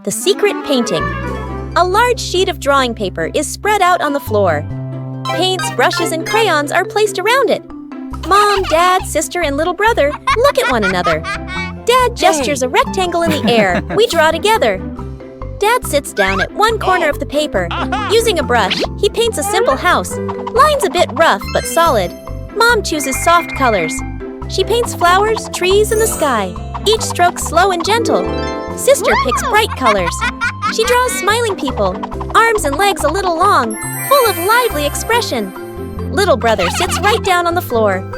The secret painting. A large sheet of drawing paper is spread out on the floor. Paints, brushes, and crayons are placed around it. Mom, Dad, sister, and little brother look at one another. Dad gestures a rectangle in the air. We draw together. Dad sits down at one corner of the paper. Using a brush, he paints a simple house. Lines a bit rough but solid. Mom chooses soft colors. She paints flowers, trees, and the sky. Each stroke slow and gentle. Sister picks bright colors. She draws smiling people, arms and legs a little long, full of lively expression. Little brother sits right down on the floor.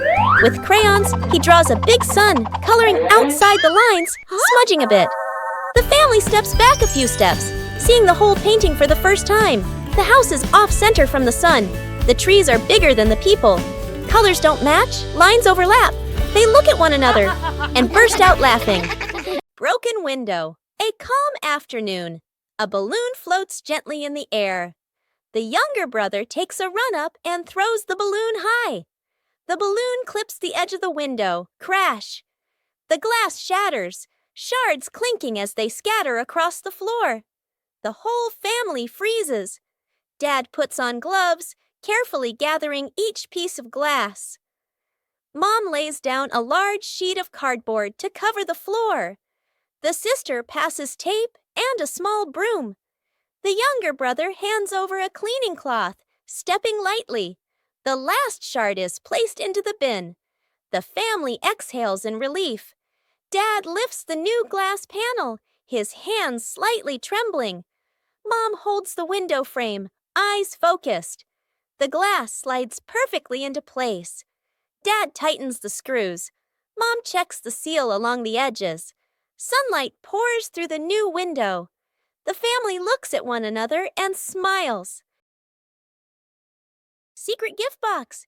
With crayons, he draws a big sun, coloring outside the lines, smudging a bit. The family steps back a few steps, seeing the whole painting for the first time. The house is off-center from the sun. The trees are bigger than the people. Colors don't match, lines overlap. They look at one another and burst out laughing. Broken window. A calm afternoon. A balloon floats gently in the air. The younger brother takes a run up and throws the balloon high. The balloon clips the edge of the window. Crash! The glass shatters, shards clinking as they scatter across the floor. The whole family freezes. Dad puts on gloves, carefully gathering each piece of glass. Mom lays down a large sheet of cardboard to cover the floor. The sister passes tape and a small broom. The younger brother hands over a cleaning cloth, stepping lightly. The last shard is placed into the bin. The family exhales in relief. Dad lifts the new glass panel, his hands slightly trembling. Mom holds the window frame, eyes focused. The glass slides perfectly into place. Dad tightens the screws. Mom checks the seal along the edges. Sunlight pours through the new window. The family looks at one another and smiles. Secret gift box.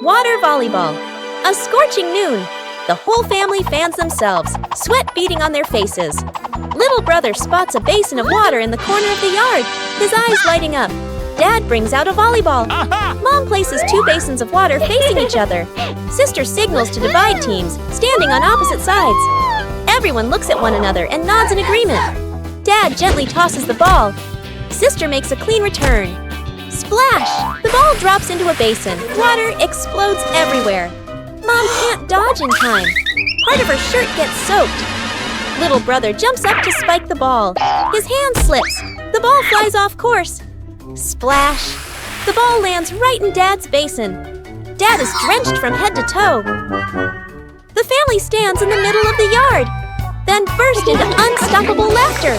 Water volleyball. A scorching noon. The whole family fans themselves, sweat beading on their faces. Little brother spots a basin of water in the corner of the yard, his eyes lighting up. Dad brings out a volleyball. Mom places two basins of water facing each other. Sister signals to divide teams, standing on opposite sides. Everyone looks at one another and nods in agreement. Dad gently tosses the ball. Sister makes a clean return. Splash! The ball drops into a basin. Water explodes everywhere. Mom can't dodge in time. Part of her shirt gets soaked. Little brother jumps up to spike the ball. His hand slips. The ball flies off course. Splash! The ball lands right in Dad's basin. Dad is drenched from head to toe. The family stands in the middle of the yard, then burst into unstoppable laughter.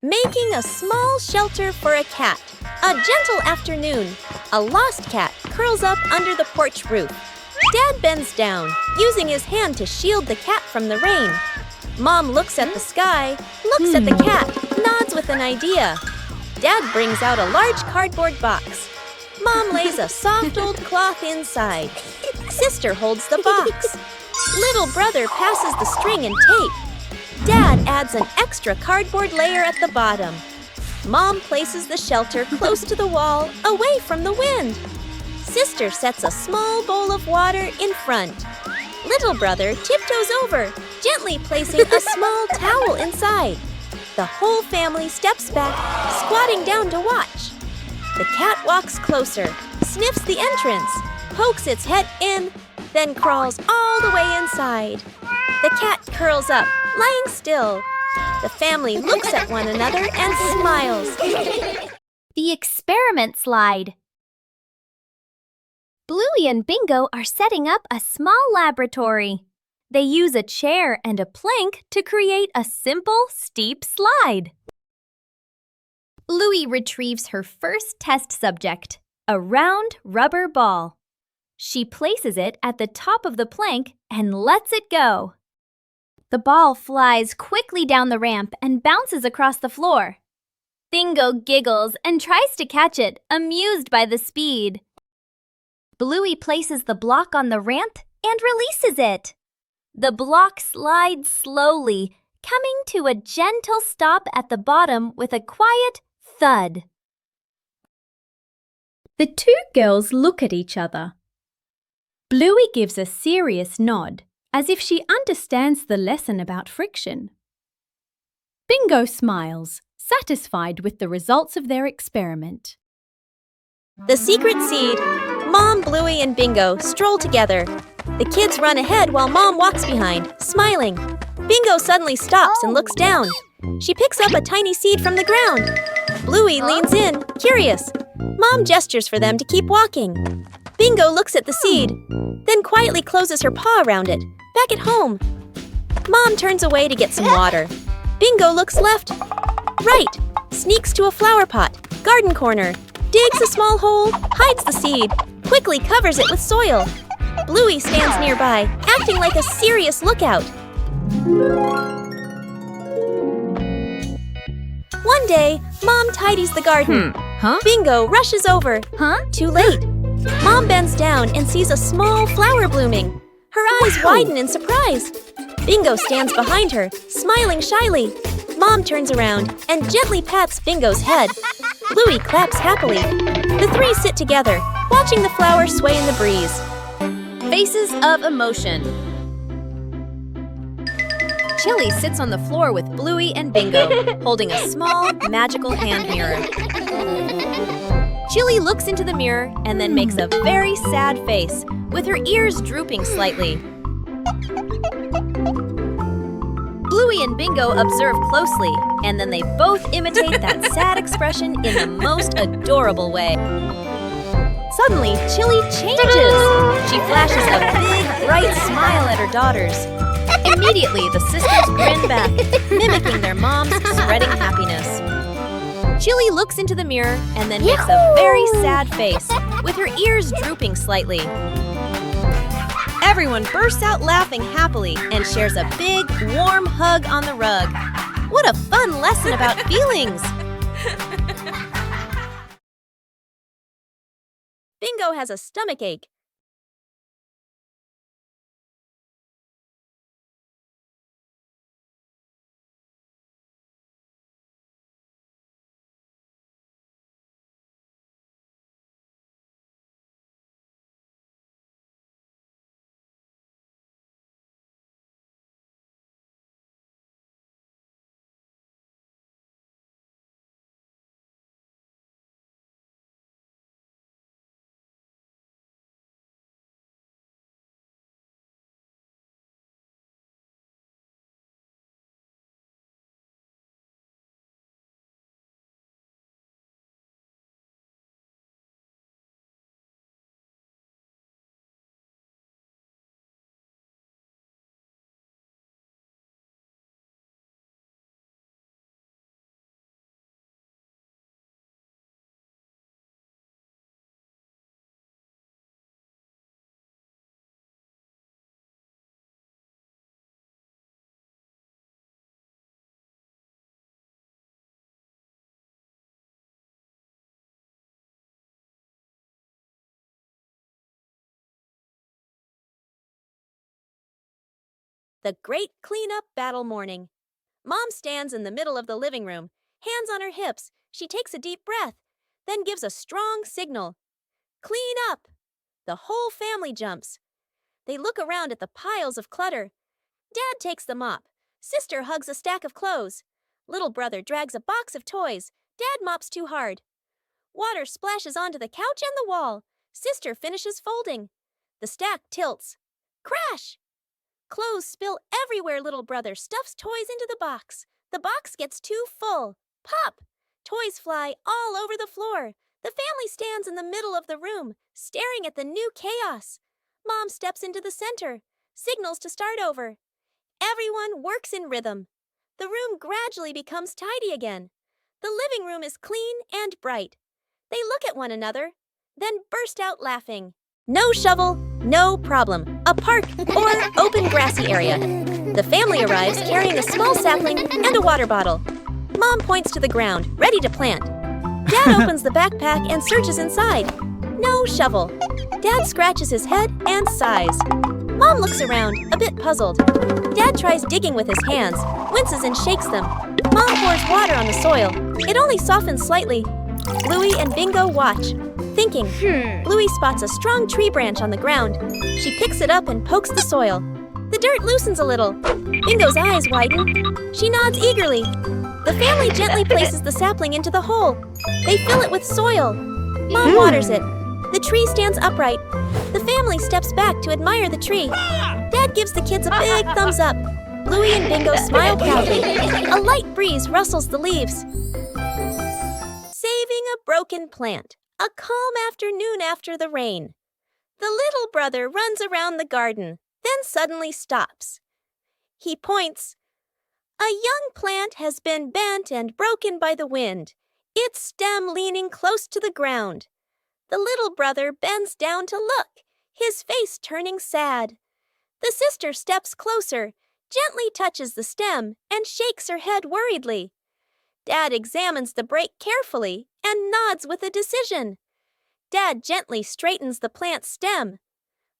Making a small shelter for a cat. A gentle afternoon. A lost cat curls up under the porch roof. Dad bends down, using his hand to shield the cat from the rain. Mom looks at the sky, looks at the cat, nods with an idea. Dad brings out a large cardboard box. Mom lays a soft old cloth inside. Sister holds the box. Little brother passes the string and tape. Dad adds an extra cardboard layer at the bottom. Mom places the shelter close to the wall, away from the wind. Sister sets a small bowl of water in front. Little brother tiptoes over, gently placing a small towel inside. The whole family steps back, squatting down to watch. The cat walks closer, sniffs the entrance, pokes its head in, then crawls all the way inside. The cat curls up, lying still. The family looks at one another and smiles. The experiment slide. Bluey and Bingo are setting up a small laboratory. They use a chair and a plank to create a simple, steep slide. Bluey retrieves her first test subject, a round rubber ball. She places it at the top of the plank and lets it go. The ball flies quickly down the ramp and bounces across the floor. Bingo giggles and tries to catch it, amused by the speed. Bluey places the block on the ramp and releases it. The block slides slowly, coming to a gentle stop at the bottom with a quiet thud. The two girls look at each other. Bluey gives a serious nod, as if she understands the lesson about friction. Bingo smiles, satisfied with the results of their experiment. The secret seed. Mom, Bluey, and Bingo stroll together. The kids run ahead while Mom walks behind, smiling. Bingo suddenly stops and looks down. She picks up a tiny seed from the ground. Bluey leans in, curious. Mom gestures for them to keep walking. Bingo looks at the seed, then quietly closes her paw around it. Back at home. Mom turns away to get some water. Bingo looks left, right, sneaks to a flower pot, garden corner, digs a small hole, hides the seed, quickly covers it with soil. Bluey stands nearby, acting like a serious lookout. One day, Mom tidies the garden. Bingo rushes over. Too late. Mom bends down and sees a small flower blooming. Her eyes widen in surprise. Bingo stands behind her, smiling shyly. Mom turns around and gently pats Bingo's head. Bluey claps happily. The three sit together, watching the flower sway in the breeze. Faces of emotion. Chili sits on the floor with Bluey and Bingo, holding a small, magical hand mirror. Chili looks into the mirror and then makes a very sad face, with her ears drooping slightly. Bluey and Bingo observe closely, and then they both imitate that sad expression in the most adorable way. Suddenly, Chili changes. She flashes a big, bright smile at her daughters. Immediately, the sisters grin back, mimicking their mom's spreading happiness. Chili looks into the mirror and then makes a very sad face, with her ears drooping slightly. Everyone bursts out laughing happily and shares a big, warm hug on the rug. What a fun lesson about feelings! Bingo has a stomachache. The great cleanup battle morning. Mom stands in the middle of the living room, hands on her hips. She takes a deep breath, then gives a strong signal. Clean up! The whole family jumps. They look around at the piles of clutter. Dad takes the mop. Sister hugs a stack of clothes. Little brother drags a box of toys. Dad mops too hard. Water splashes onto the couch and the wall. Sister finishes folding. The stack tilts. Crash! Clothes spill everywhere. Little brother stuffs toys into the box. The box gets too full. Pop! Toys fly all over the floor. The family stands in the middle of the room, staring at the new chaos. Mom steps into the center, signals to start over. Everyone works in rhythm. The room gradually becomes tidy again. The living room is clean and bright. They look at one another, then burst out laughing. No shovel, no problem. A park or open grassy area. The family arrives carrying a small sapling and a water bottle. Mom points to the ground, ready to plant. Dad opens the backpack and searches inside. No shovel. Dad scratches his head and sighs. Mom looks around, a bit puzzled. Dad tries digging with his hands, winces and shakes them. Mom pours water on the soil. It only softens slightly. Bluey and Bingo watch, thinking. Bluey spots a strong tree branch on the ground. She picks it up and pokes the soil. The dirt loosens a little. Bingo's eyes widen. She nods eagerly. The family gently places the sapling into the hole. They fill it with soil. Mom waters it. The tree stands upright. The family steps back to admire the tree. Dad gives the kids a big thumbs up. Bluey and Bingo smile proudly. A light breeze rustles the leaves. Saving a broken plant. A calm afternoon after the rain. The little brother runs around the garden, then suddenly stops. He points. A young plant has been bent and broken by the wind, its stem leaning close to the ground. The little brother bends down to look, his face turning sad. The sister steps closer, gently touches the stem, and shakes her head worriedly. Dad examines the break carefully and nods with a decision. Dad gently straightens the plant's stem.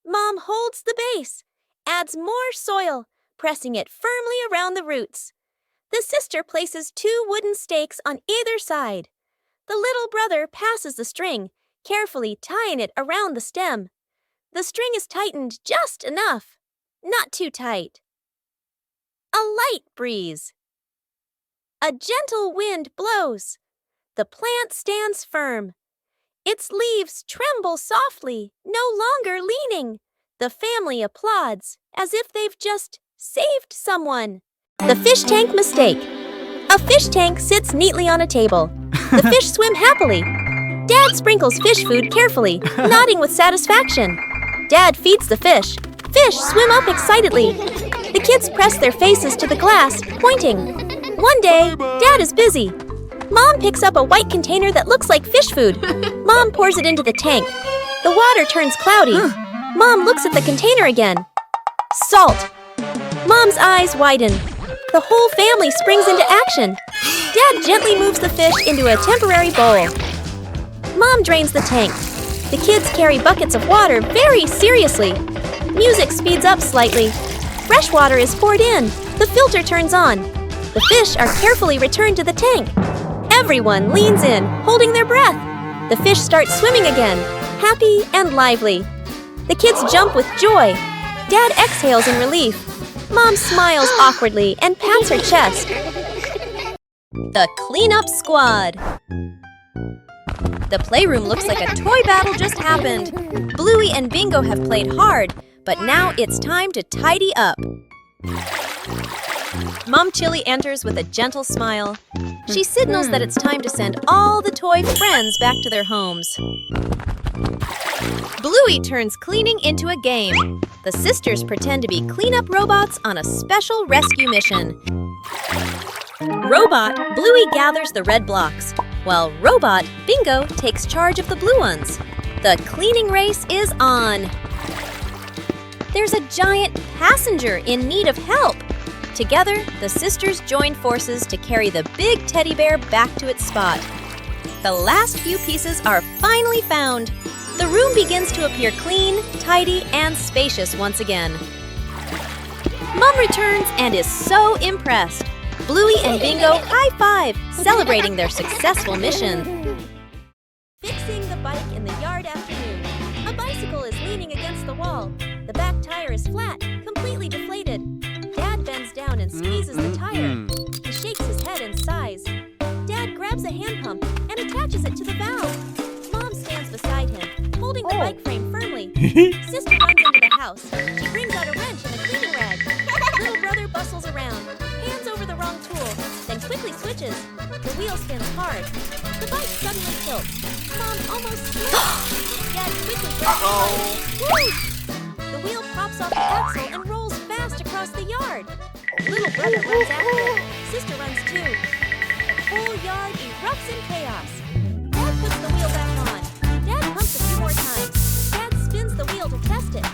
Mom holds the base, adds more soil, pressing it firmly around the roots. The sister places 2 wooden stakes on either side. The little brother passes the string, carefully tying it around the stem. The string is tightened just enough, not too tight. A light breeze. A gentle wind blows. The plant stands firm. Its leaves tremble softly, no longer leaning. The family applauds, as if they've just saved someone. The fish tank mistake. A fish tank sits neatly on a table. The fish swim happily. Dad sprinkles fish food carefully, nodding with satisfaction. Dad feeds the fish. Fish swim up excitedly. The kids press their faces to the glass, pointing. One day, Dad is busy. Mom picks up a white container that looks like fish food. Mom pours it into the tank. The water turns cloudy. Mom looks at the container again. Salt. Mom's eyes widen. The whole family springs into action. Dad gently moves the fish into a temporary bowl. Mom drains the tank. The kids carry buckets of water very seriously. Music speeds up slightly. Fresh water is poured in. The filter turns on. The fish are carefully returned to the tank. Everyone leans in, holding their breath. The fish start swimming again, happy and lively. The kids jump with joy. Dad exhales in relief. Mom smiles awkwardly and pats her chest. The cleanup squad. The playroom looks like a toy battle just happened. Bluey and Bingo have played hard, but now it's time to tidy up. Mom Chili enters with a gentle smile. She signals that it's time to send all the toy friends back to their homes. Bluey turns cleaning into a game. The sisters pretend to be cleanup robots on a special rescue mission. Robot Bluey gathers the red blocks, while Robot Bingo takes charge of the blue ones. The cleaning race is on. There's a giant passenger in need of help. Together, the sisters join forces to carry the big teddy bear back to its spot. The last few pieces are finally found. The room begins to appear clean, tidy, and spacious once again. Mom returns and is so impressed. Bluey and Bingo high-five, celebrating their successful mission. Fixing the bike in the yard afternoon. A bicycle is tire is flat, completely deflated. Dad bends down and squeezes the tire. He shakes his head and sighs. Dad grabs a hand pump and attaches it to the valve. Mom stands beside him, holding the bike frame firmly. Sister runs into the house. She brings out a wrench and a cleaning rag. Little brother bustles around, hands over the wrong tool, then quickly switches. The wheel spins hard. The bike suddenly tilts. Mom almost slips. Dad quickly grabs the bike. Woo! The wheel pops off the axle and rolls fast across the yard. Little brother runs after it. Sister runs too. The whole yard erupts in chaos. Dad puts the wheel back on. Dad pumps a few more times. Dad spins the wheel to test it.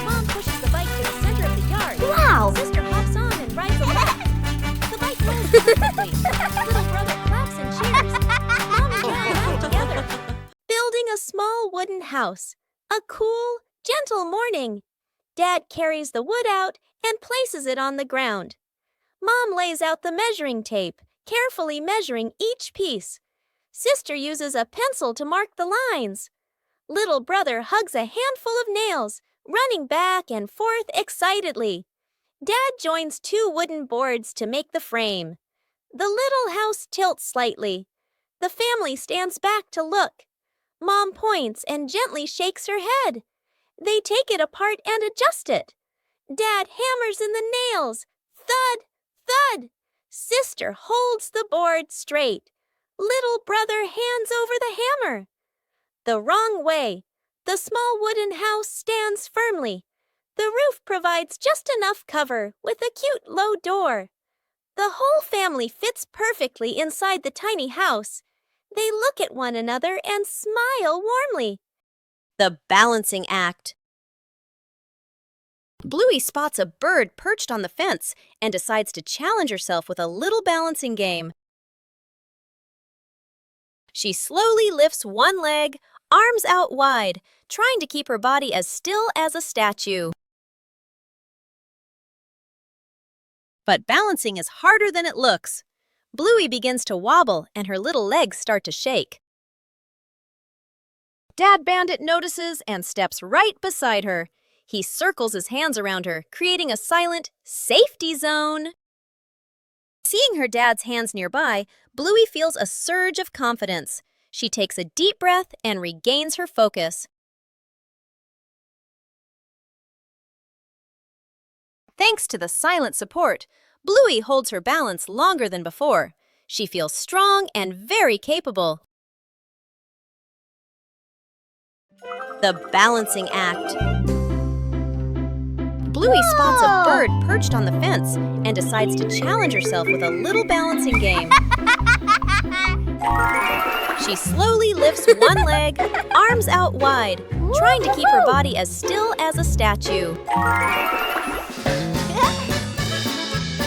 Mom pushes the bike to the center of the yard. Wow! Sister hops on and rides along. The bike rolls perfectly. Little brother claps and cheers. Mom and Dad laugh together. Building a small wooden house. A cool, gentle morning. Dad carries the wood out and places it on the ground. Mom lays out the measuring tape, carefully measuring each piece. Sister uses a pencil to mark the lines. Little brother hugs a handful of nails, running back and forth excitedly. Dad joins two wooden boards to make the frame. The little house tilts slightly. The family stands back to look. Mom points and gently shakes her head. They take it apart and adjust it. Dad hammers in the nails. Thud, thud. Sister holds the board straight. Little brother hands over the hammer. The wrong way. The small wooden house stands firmly. The roof provides just enough cover with a cute low door. The whole family fits perfectly inside the tiny house. They look at one another and smile warmly. The balancing act. Bluey spots a bird perched on the fence and decides to challenge herself with a little balancing game. She slowly lifts one leg, arms out wide, trying to keep her body as still as a statue. But balancing is harder than it looks. Bluey begins to wobble and her little legs start to shake. Dad Bandit notices and steps right beside her. He circles his hands around her, creating a silent safety zone. Seeing her dad's hands nearby, Bluey feels a surge of confidence. She takes a deep breath and regains her focus. Thanks to the silent support, Bluey holds her balance longer than before. She feels strong and very capable. The balancing act. Bluey spots a bird perched on the fence and decides to challenge herself with a little balancing game. She slowly lifts one leg, arms out wide, trying to keep her body as still as a statue.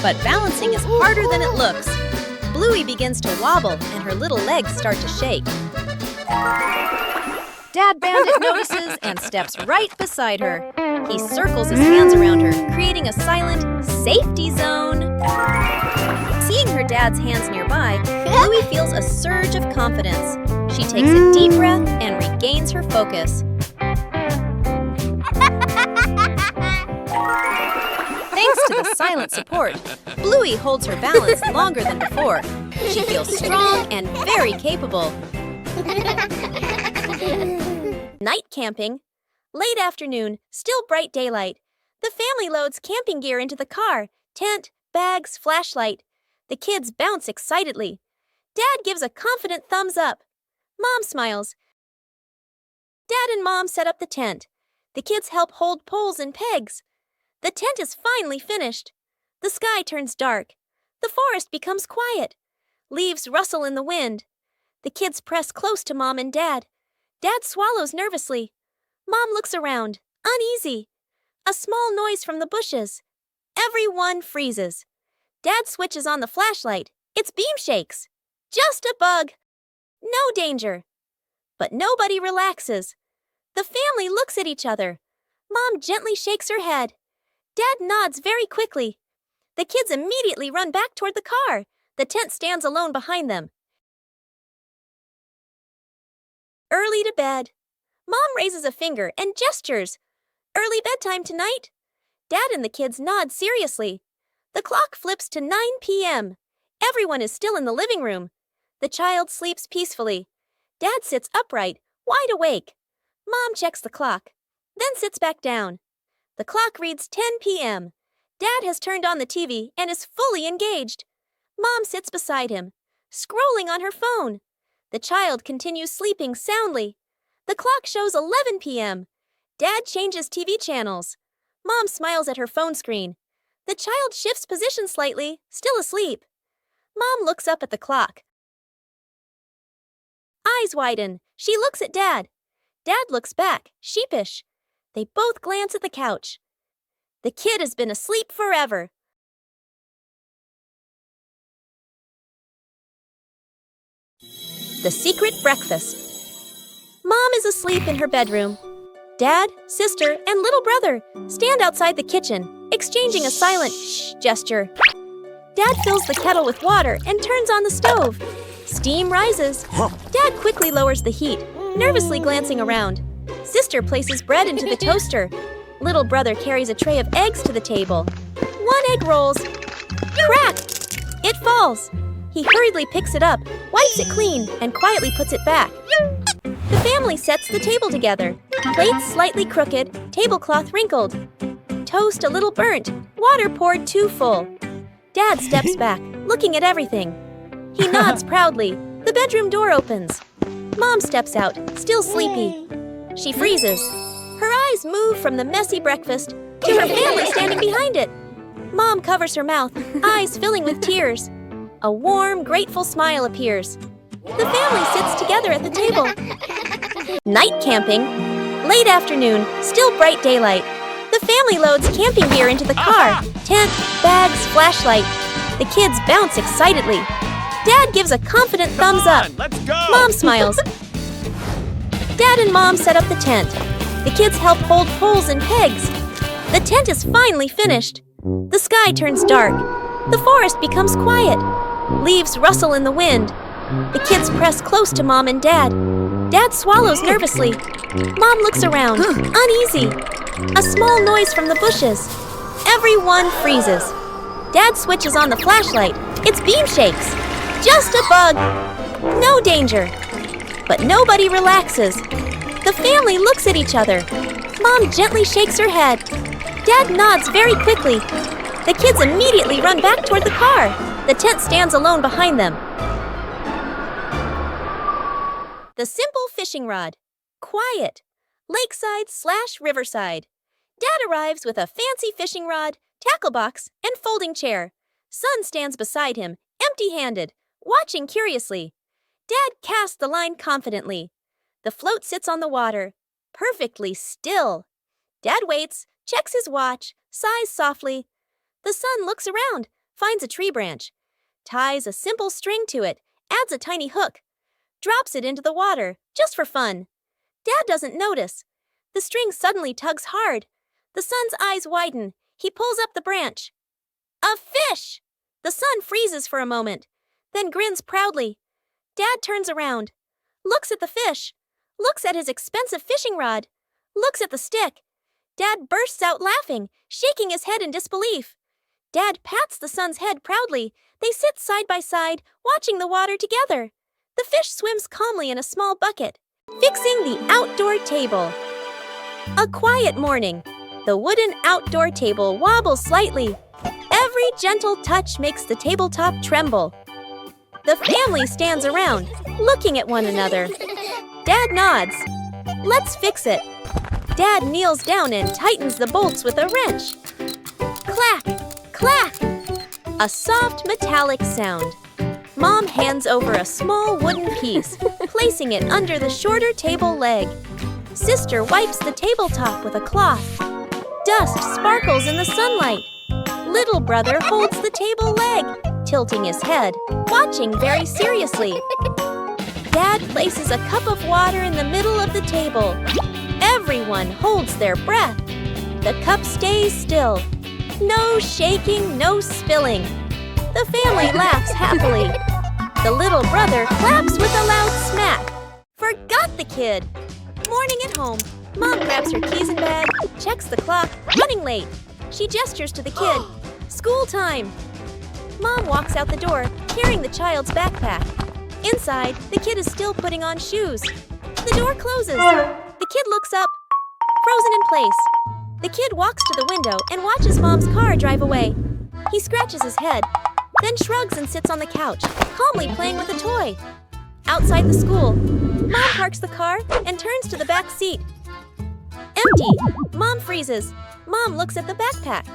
But balancing is harder than it looks. Bluey begins to wobble and her little legs start to shake. Dad Bandit notices and steps right beside her. He circles his hands around her, creating a silent safety zone. Seeing her dad's hands nearby, Bluey feels a surge of confidence. She takes a deep breath and regains her focus. Thanks to the silent support, Bluey holds her balance longer than before. She feels strong and very capable. Night camping. Late afternoon, still bright daylight. The family loads camping gear into the car, tent, bags, flashlight. The kids bounce excitedly. Dad gives a confident thumbs up. Mom smiles. Dad and Mom set up the tent. The kids help hold poles and pegs. The tent is finally finished. The sky turns dark. The forest becomes quiet. Leaves rustle in the wind. The kids press close to Mom and Dad. Dad swallows nervously. Mom looks around, uneasy. A small noise from the bushes. Everyone freezes. Dad switches on the flashlight. Its beam shakes. Just a bug. No danger. But nobody relaxes. The family looks at each other. Mom gently shakes her head. Dad nods very quickly. The kids immediately run back toward the car. The tent stands alone behind them. Early to bed. Mom raises a finger and gestures. Early bedtime tonight? Dad and the kids nod seriously. The clock flips to 9 p.m. Everyone is still in the living room. The child sleeps peacefully. Dad sits upright, wide awake. Mom checks the clock, then sits back down. The clock reads 10 p.m. Dad has turned on the TV and is fully engaged. Mom sits beside him, scrolling on her phone. The child continues sleeping soundly. The clock shows 11 p.m. Dad changes TV channels. Mom smiles at her phone screen. The child shifts position slightly, still asleep. Mom looks up at the clock. Eyes widen. She looks at Dad. Dad looks back, sheepish. They both glance at the couch. The kid has been asleep forever. The secret breakfast. Mom is asleep in her bedroom. Dad, sister, and little brother stand outside the kitchen, exchanging a silent shh gesture. Dad fills the kettle with water and turns on the stove. Steam rises. Dad quickly lowers the heat, nervously glancing around. Sister places bread into the toaster. Little brother carries a tray of eggs to the table. One egg rolls. Crack! It falls. He hurriedly picks it up, wipes it clean, and quietly puts it back. The family sets the table together. Plates slightly crooked, tablecloth wrinkled. Toast a little burnt, water poured too full. Dad steps back, looking at everything. He nods proudly. The bedroom door opens. Mom steps out, still sleepy. She freezes. Her eyes move from the messy breakfast to her family standing behind it. Mom covers her mouth, eyes filling with tears. A warm, grateful smile appears. The family sits together at the table. Night camping. Late afternoon, still bright daylight. The family loads camping gear into the car. Tent, bags, flashlight. The kids bounce excitedly. Dad gives a confident thumbs up. Let's go! Mom smiles. Dad and Mom set up the tent. The kids help hold poles and pegs. The tent is finally finished. The sky turns dark. The forest becomes quiet. Leaves rustle in the wind. The kids press close to Mom and Dad. Dad swallows nervously. Mom looks around, uneasy. A small noise from the bushes. Everyone freezes. Dad switches on the flashlight. Its beam shakes. Just a bug. No danger. But nobody relaxes. The family looks at each other. Mom gently shakes her head. Dad nods very quickly. The kids immediately run back toward the car. The tent stands alone behind them. The simple fishing rod. Quiet. Lakeside/riverside. Dad arrives with a fancy fishing rod, tackle box, and folding chair. Son stands beside him, empty-handed, watching curiously. Dad casts the line confidently. The float sits on the water, perfectly still. Dad waits, checks his watch, sighs softly. The son looks around, finds a tree branch, ties a simple string to it, adds a tiny hook, drops it into the water, just for fun. Dad doesn't notice. The string suddenly tugs hard. The son's eyes widen. He pulls up the branch. A fish! The son freezes for a moment, then grins proudly. Dad turns around, looks at the fish, looks at his expensive fishing rod, looks at the stick. Dad bursts out laughing, shaking his head in disbelief. Dad pats the son's head proudly. They sit side by side, watching the water together. The fish swims calmly in a small bucket, fixing the outdoor table. A quiet morning. The wooden outdoor table wobbles slightly. Every gentle touch makes the tabletop tremble. The family stands around, looking at one another. Dad nods. Let's fix it. Dad kneels down and tightens the bolts with a wrench. Clack, clack. A soft metallic sound. Mom hands over a small wooden piece, placing it under the shorter table leg. Sister wipes the tabletop with a cloth. Dust sparkles in the sunlight. Little brother holds the table leg, tilting his head, watching very seriously. Dad places a cup of water in the middle of the table. Everyone holds their breath. The cup stays still. No shaking, no spilling. The family laughs happily. The little brother claps with a loud smack. Forgot the kid. Morning at home. Mom grabs her keys and bag, checks the clock, running late. She gestures to the kid. School time! Mom walks out the door, carrying the child's backpack. Inside, the kid is still putting on shoes. The door closes. The kid looks up, frozen in place. The kid walks to the window and watches Mom's car drive away. He scratches his head, then shrugs and sits on the couch, calmly playing with a toy. Outside the school, Mom parks the car and turns to the back seat. Empty. Mom freezes. Mom looks at the backpack,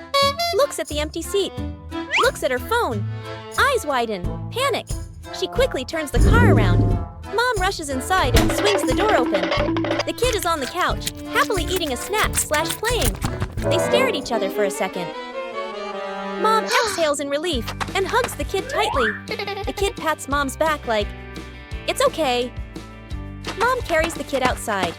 looks at the empty seat, looks at her phone. Eyes widen. Panic. She quickly turns the car around. Mom rushes inside and swings the door open. The kid is on the couch, happily eating a snack/playing. They stare at each other for a second. Mom exhales in relief and hugs the kid tightly. The kid pats Mom's back like, "It's okay." Mom carries the kid outside,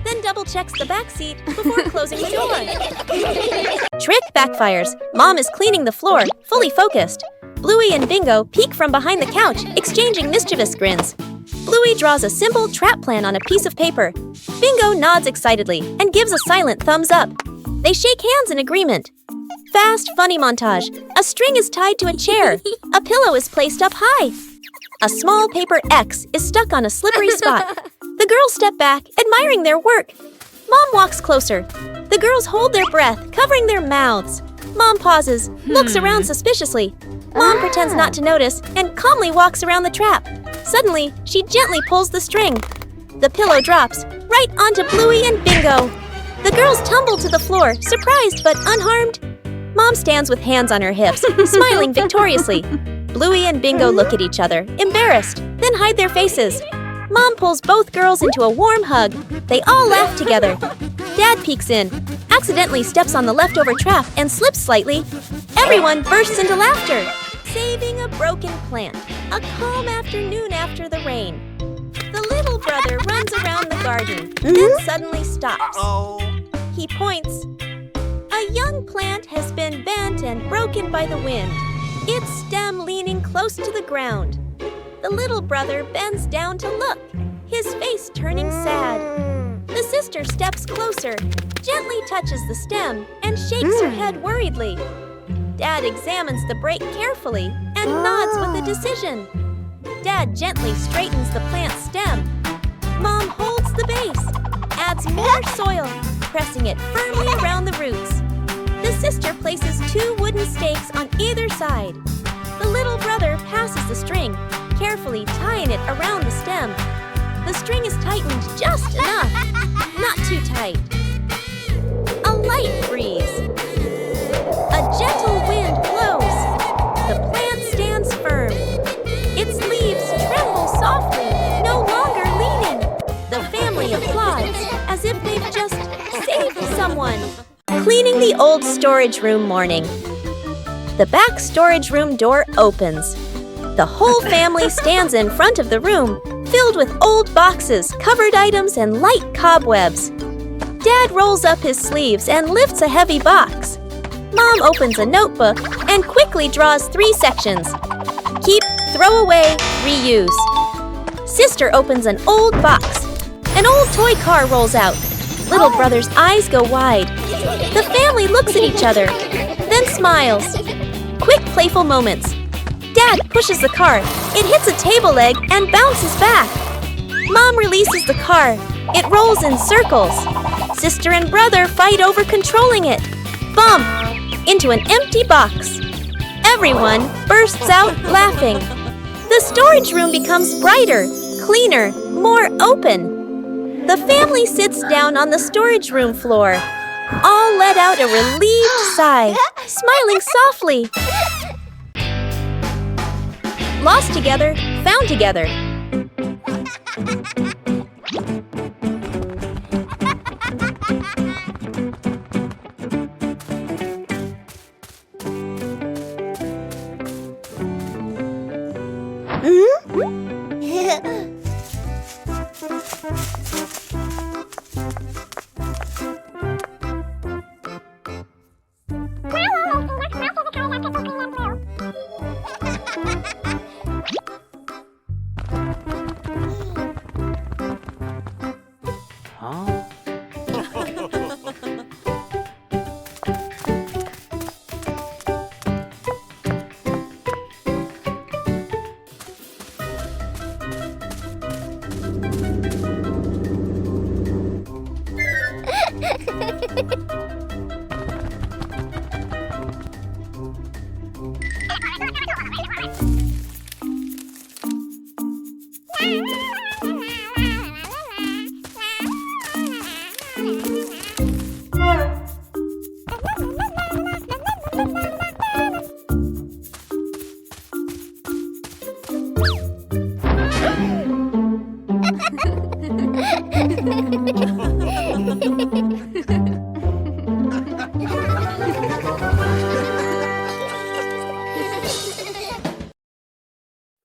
then double-checks the back seat before closing the door. Trick backfires. Mom is cleaning the floor, fully focused. Bluey and Bingo peek from behind the couch, exchanging mischievous grins. Bluey draws a simple trap plan on a piece of paper. Bingo nods excitedly and gives a silent thumbs up. They shake hands in agreement. Fast, funny montage. A string is tied to a chair. A pillow is placed up high. A small paper X is stuck on a slippery spot. The girls step back, admiring their work. Mom walks closer. The girls hold their breath, covering their mouths. Mom pauses, looks around suspiciously. Mom pretends not to notice and calmly walks around the trap. Suddenly, she gently pulls the string. The pillow drops, right onto Bluey and Bingo. The girls tumble to the floor, surprised but unharmed. Mom stands with hands on her hips, smiling victoriously. Bluey and Bingo look at each other, embarrassed, then hide their faces. Mom pulls both girls into a warm hug. They all laugh together. Dad peeks in, accidentally steps on the leftover trap and slips slightly. Everyone bursts into laughter. Saving a broken plant. A calm afternoon after the rain. The little brother runs around the garden, then suddenly stops. He points. A young plant has been bent and broken by the wind, its stem leaning close to the ground. The little brother bends down to look, his face turning sad. The sister steps closer, gently touches the stem, and shakes her head worriedly. Dad examines the break carefully and nods with a decision. Dad gently straightens the plant's stem. Mom holds the base, adds more soil, pressing it firmly around the roots. The sister places 2 wooden stakes on either side. The little brother passes the string, carefully tying it around the stem. The string is tightened just enough, not too tight. A light breeze. A gentle wind blows. The plant stands firm. Its leaves tremble softly, no longer leaning. The family applauds as if they've just saved someone. Cleaning the old storage room morning. The back storage room door opens. The whole family stands in front of the room, filled with old boxes, covered items, and light cobwebs. Dad rolls up his sleeves and lifts a heavy box. Mom opens a notebook and quickly draws 3 sections. Keep, throw away, reuse. Sister opens an old box. An old toy car rolls out. Little brother's eyes go wide. The family looks at each other, then smiles. Quick, playful moments. Dad pushes the car. It hits a table leg and bounces back. Mom releases the car. It rolls in circles. Sister and brother fight over controlling it. Bump into an empty box. Everyone bursts out laughing. The storage room becomes brighter, cleaner, more open. The family sits down on the storage room floor. All let out a relieved sigh, smiling softly. Lost together, found together.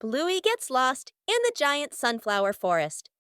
Bluey gets lost in the giant sunflower forest.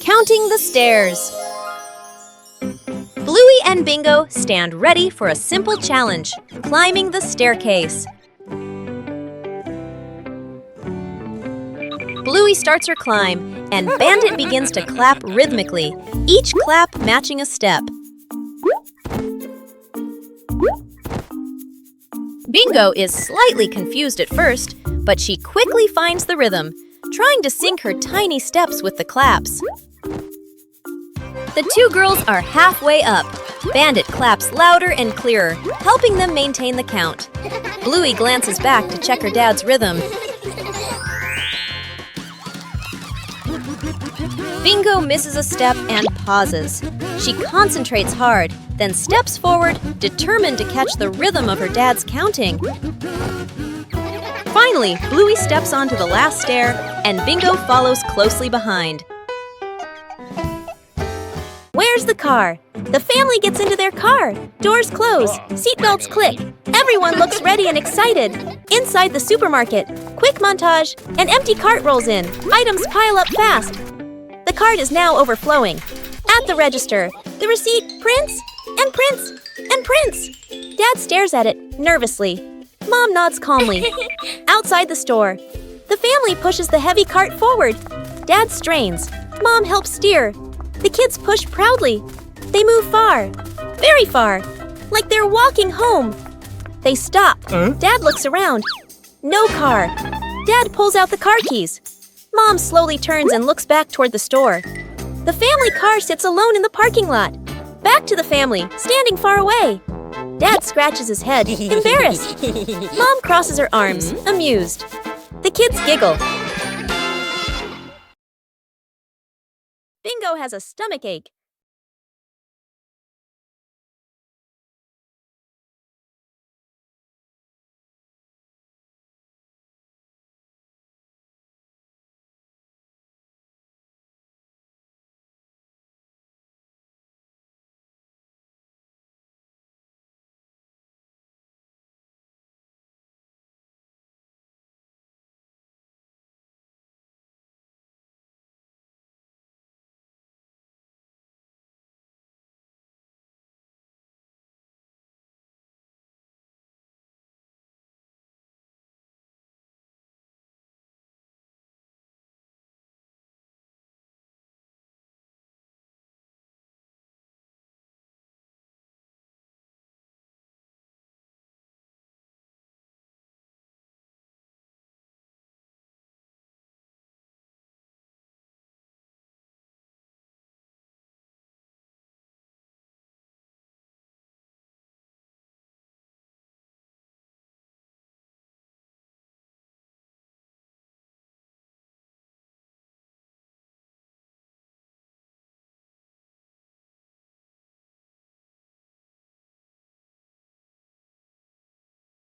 Counting the stairs. Bluey and Bingo stand ready for a simple challenge, climbing the staircase. Bluey starts her climb, and Bandit begins to clap rhythmically, each clap matching a step. Bingo is slightly confused at first, but she quickly finds the rhythm, trying to sync her tiny steps with the claps. The two girls are halfway up. Bandit claps louder and clearer, helping them maintain the count. Bluey glances back to check her dad's rhythm. Bingo misses a step and pauses. She concentrates hard, then steps forward, determined to catch the rhythm of her dad's counting. Finally, Bluey steps onto the last stair, and Bingo follows closely behind. Where's the car? The family gets into their car. Doors close. Seatbelts click. Everyone looks ready and excited. Inside the supermarket, quick montage, an empty cart rolls in. Items pile up fast. The cart is now overflowing. At the register, the receipt prints and prints and prints. Dad stares at it nervously. Mom nods calmly. Outside the store, the family pushes the heavy cart forward. Dad strains. Mom helps steer. The kids push proudly. They move far, very far, like they're walking home. They stop. Dad looks around. No car. Dad pulls out the car keys. Mom slowly turns and looks back toward the store. The family car sits alone in the parking lot. Back to the family, standing far away. Dad scratches his head, embarrassed. Mom crosses her arms, amused. The kids giggle. Bingo has a stomachache.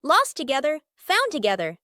Lost together, found together.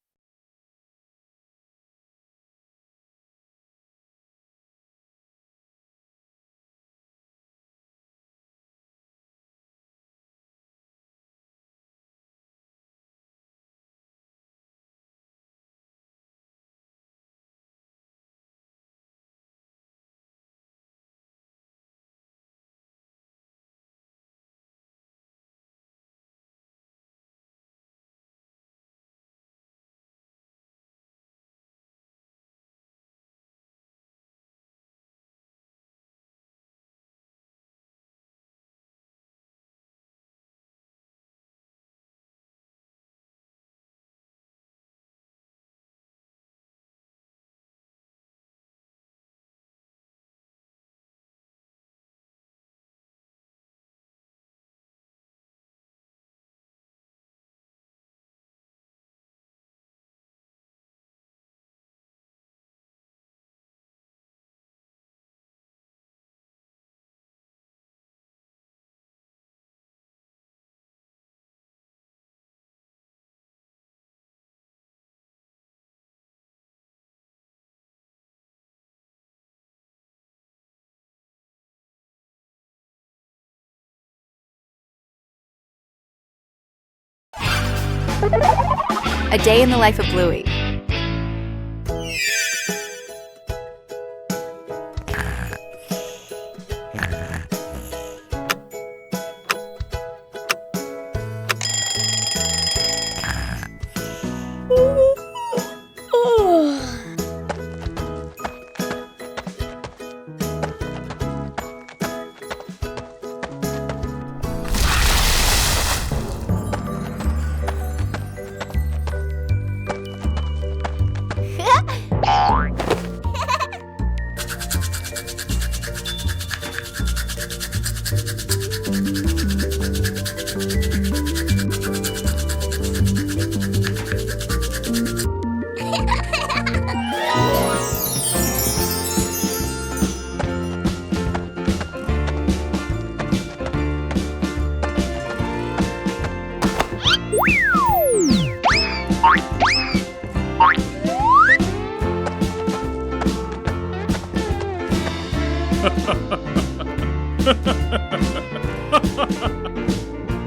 A day in the life of Bluey.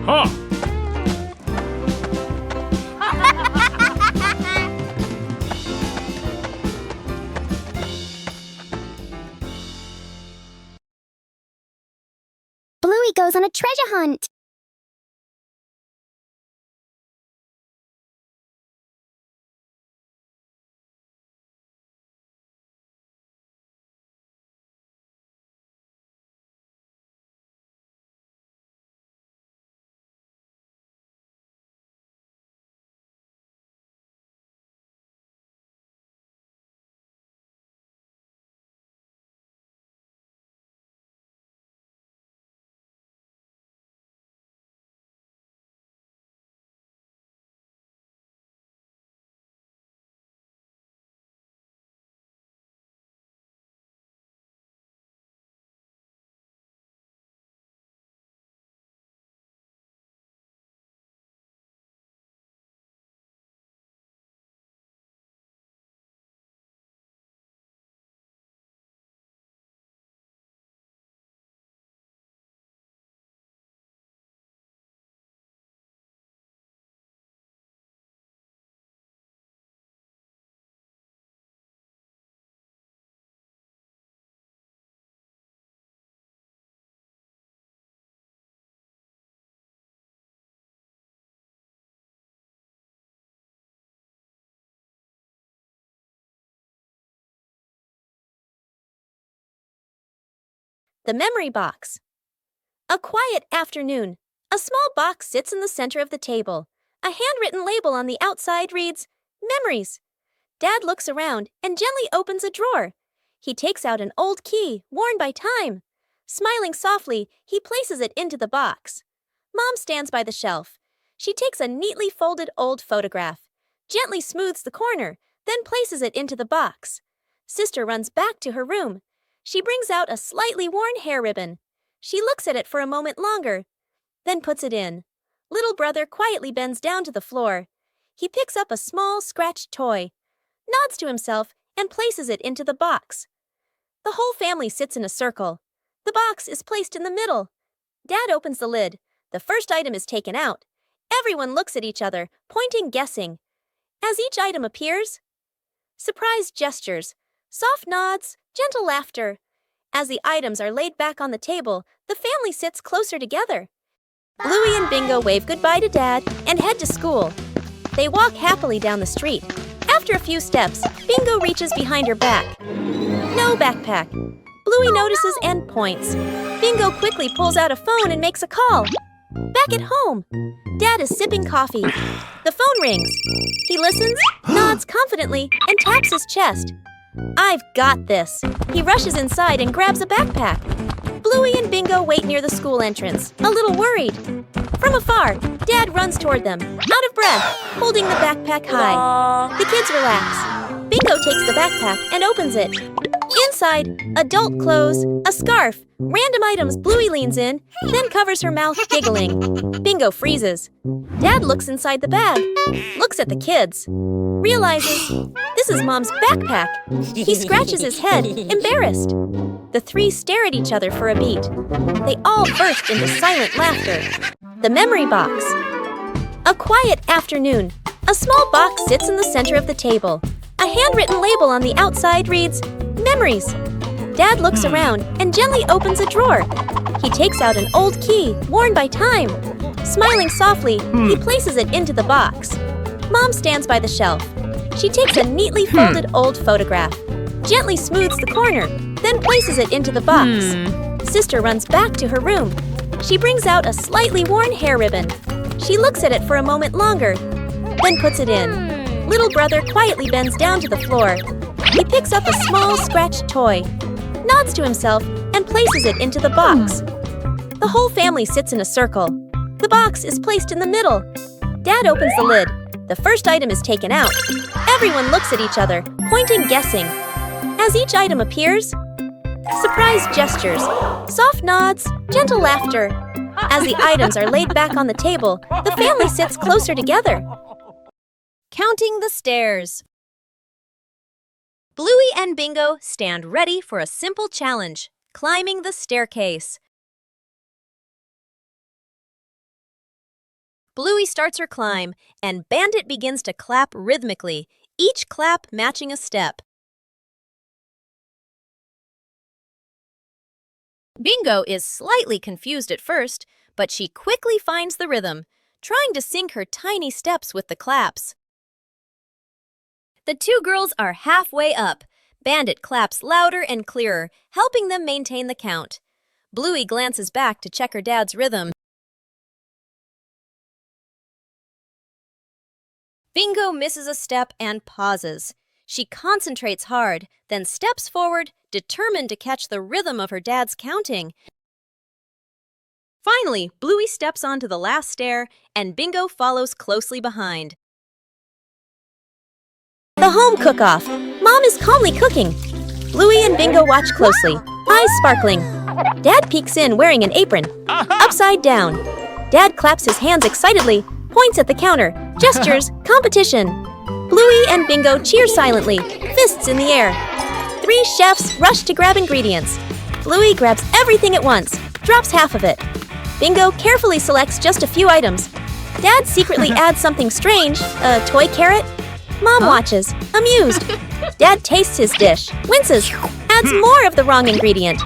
Huh. Bluey goes on a treasure hunt. The memory box. A quiet afternoon. A small box sits in the center of the table. A handwritten label on the outside reads, Memories. Dad looks around and gently opens a drawer. He takes out an old key, worn by time. Smiling softly, he places it into the box. Mom stands by the shelf. She takes a neatly folded old photograph, gently smooths the corner, then places it into the box. Sister runs back to her room. She brings out a slightly worn hair ribbon. She looks at it for a moment longer, then puts it in. Little brother quietly bends down to the floor. He picks up a small, scratched toy, nods to himself, and places it into the box. The whole family sits in a circle. The box is placed in the middle. Dad opens the lid. The first item is taken out. Everyone looks at each other, pointing, guessing. As each item appears, surprised gestures, soft nods, gentle laughter. As the items are laid back on the table, the family sits closer together. Bluey and Bingo wave goodbye to Dad and head to school. They walk happily down the street. After a few steps, Bingo reaches behind her back. No backpack. Bluey notices and points. Bingo quickly pulls out a phone and makes a call. Back at home, Dad is sipping coffee. The phone rings. He listens, nods confidently, and taps his chest. I've got this. He rushes inside and grabs a backpack. Bluey and Bingo wait near the school entrance, a little worried. From afar, Dad runs toward them, out of breath, holding the backpack high. The kids relax. Bingo takes the backpack and opens it. Inside, adult clothes, a scarf, random items. Bluey leans in, then covers her mouth, giggling. Bingo freezes. Dad looks inside the bag, looks at the kids, realizes this is Mom's backpack. He scratches his head, embarrassed. The three stare at each other for a beat. They all burst into silent laughter. The memory box. A quiet afternoon. A small box sits in the center of the table. A handwritten label on the outside reads, Memories. Dad looks around and gently opens a drawer. He takes out an old key, worn by time. Smiling softly, he places it into the box. Mom stands by the shelf. She takes a neatly folded old photograph, gently smooths the corner, then places it into the box. Sister runs back to her room. She brings out a slightly worn hair ribbon. She looks at it for a moment longer, then puts it in. Little brother quietly bends down to the floor. He picks up a small scratched toy, nods to himself, and places it into the box. The whole family sits in a circle. The box is placed in the middle. Dad opens the lid. The first item is taken out. Everyone looks at each other, pointing, guessing. As each item appears, surprise gestures, soft nods, gentle laughter. As the items are laid back on the table, the family sits closer together. Counting the stairs. Bluey and Bingo stand ready for a simple challenge, climbing the staircase. Bluey starts her climb, and Bandit begins to clap rhythmically, each clap matching a step. Bingo is slightly confused at first, but she quickly finds the rhythm, trying to sync her tiny steps with the claps. The two girls are halfway up. Bandit claps louder and clearer, helping them maintain the count. Bluey glances back to check her dad's rhythm. Bingo misses a step and pauses. She concentrates hard, then steps forward, determined to catch the rhythm of her dad's counting. Finally, Bluey steps onto the last stair, and Bingo follows closely behind. The home cook-off. Mom is calmly cooking. Bluey and Bingo watch closely, eyes sparkling. Dad peeks in wearing an apron, upside down. Dad claps his hands excitedly, points at the counter, gestures, competition. Bluey and Bingo cheer silently, fists in the air. Three chefs rush to grab ingredients. Bluey grabs everything at once, drops half of it. Bingo carefully selects just a few items. Dad secretly adds something strange, a toy carrot. Mom watches, amused. Dad tastes his dish, winces, adds more of the wrong ingredient.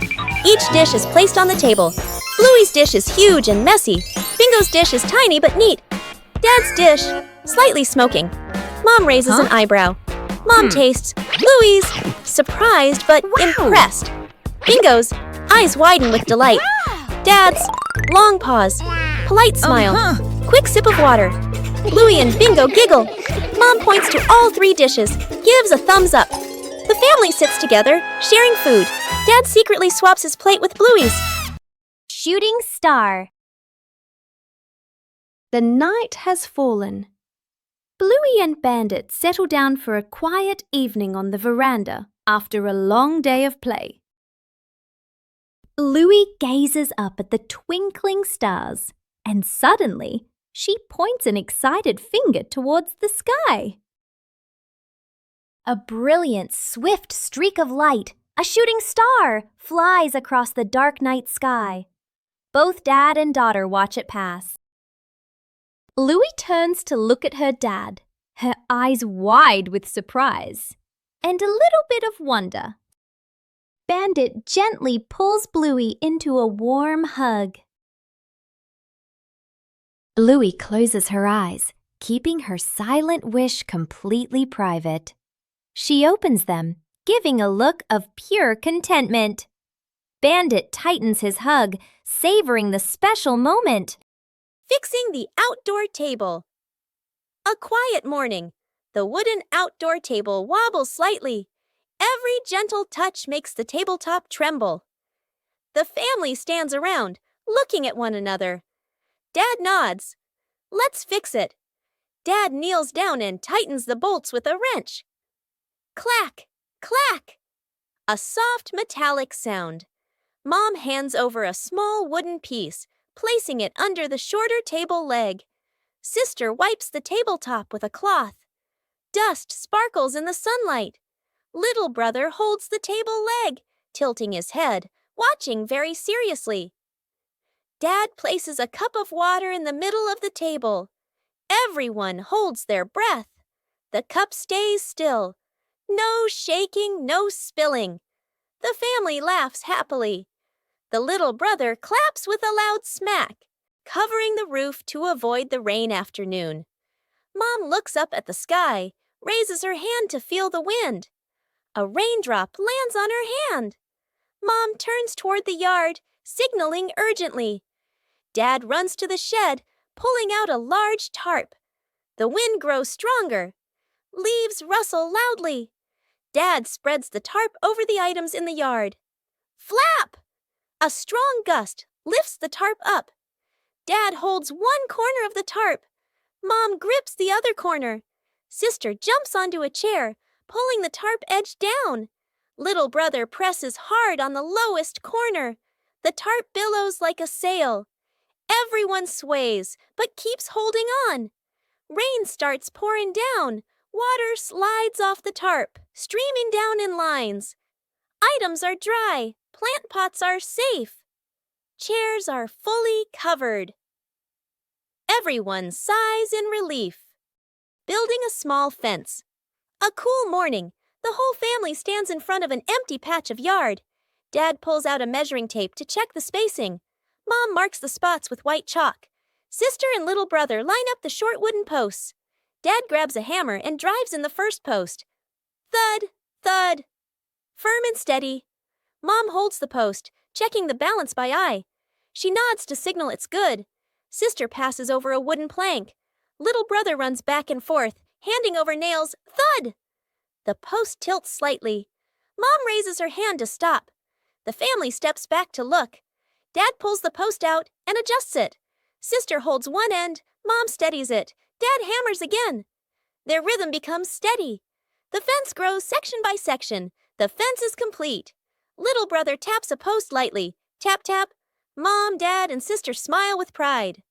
Each dish is placed on the table. Bluey's dish is huge and messy. Bingo's dish is tiny but neat. Dad's dish, slightly smoking. Mom raises an eyebrow. Mom tastes. Bluey's, surprised but impressed. Bingo's, eyes widen with delight. Dad's, long pause, polite smile, quick sip of water. Bluey and Bingo giggle. Mom points to all three dishes, gives a thumbs up. The family sits together, sharing food. Dad secretly swaps his plate with Bluey's. Shooting star. The night has fallen. Bluey and Bandit settle down for a quiet evening on the veranda after a long day of play. Bluey gazes up at the twinkling stars, and suddenly she points an excited finger towards the sky. A brilliant, swift streak of light, a shooting star, flies across the dark night sky. Both dad and daughter watch it pass. Bluey turns to look at her dad, her eyes wide with surprise and a little bit of wonder. Bandit gently pulls Bluey into a warm hug. Bluey closes her eyes, keeping her silent wish completely private. She opens them, giving a look of pure contentment. Bandit tightens his hug, savoring the special moment. Fixing the outdoor table. A quiet morning. The wooden outdoor table wobbles slightly. Every gentle touch makes the tabletop tremble. The family stands around, looking at one another. Dad nods. Let's fix it. Dad kneels down and tightens the bolts with a wrench. Clack, clack. A soft metallic sound. Mom hands over a small wooden piece, placing it under the shorter table leg. Sister wipes the tabletop with a cloth. Dust sparkles in the sunlight. Little brother holds the table leg, tilting his head, watching very seriously. Dad places a cup of water in the middle of the table. Everyone holds their breath. The cup stays still. No shaking, no spilling. The family laughs happily. The little brother claps with a loud smack, covering the roof to avoid the rain afternoon. Mom looks up at the sky, raises her hand to feel the wind. A raindrop lands on her hand. Mom turns toward the yard, signaling urgently. Dad runs to the shed, pulling out a large tarp. The wind grows stronger. Leaves rustle loudly. Dad spreads the tarp over the items in the yard. Flap! A strong gust lifts the tarp up. Dad holds one corner of the tarp. Mom grips the other corner. Sister jumps onto a chair, pulling the tarp edge down. Little brother presses hard on the lowest corner. The tarp billows like a sail. Everyone sways, but keeps holding on. Rain starts pouring down. Water slides off the tarp, streaming down in lines. Items are dry. Plant pots are safe. Chairs are fully covered. Everyone sighs in relief. Building a small fence. A cool morning. The whole family stands in front of an empty patch of yard. Dad pulls out a measuring tape to check the spacing. Mom marks the spots with white chalk. Sister and little brother line up the short wooden posts. Dad grabs a hammer and drives in the first post. Thud, thud. Firm and steady. Mom holds the post, checking the balance by eye. She nods to signal it's good. Sister passes over a wooden plank. Little brother runs back and forth, handing over nails. Thud! The post tilts slightly. Mom raises her hand to stop. The family steps back to look. Dad pulls the post out and adjusts it. Sister holds one end. Mom steadies it. Dad hammers again. Their rhythm becomes steady. The fence grows section by section. The fence is complete. Little brother taps a post lightly. Tap, tap. Mom, Dad, and Sister smile with pride.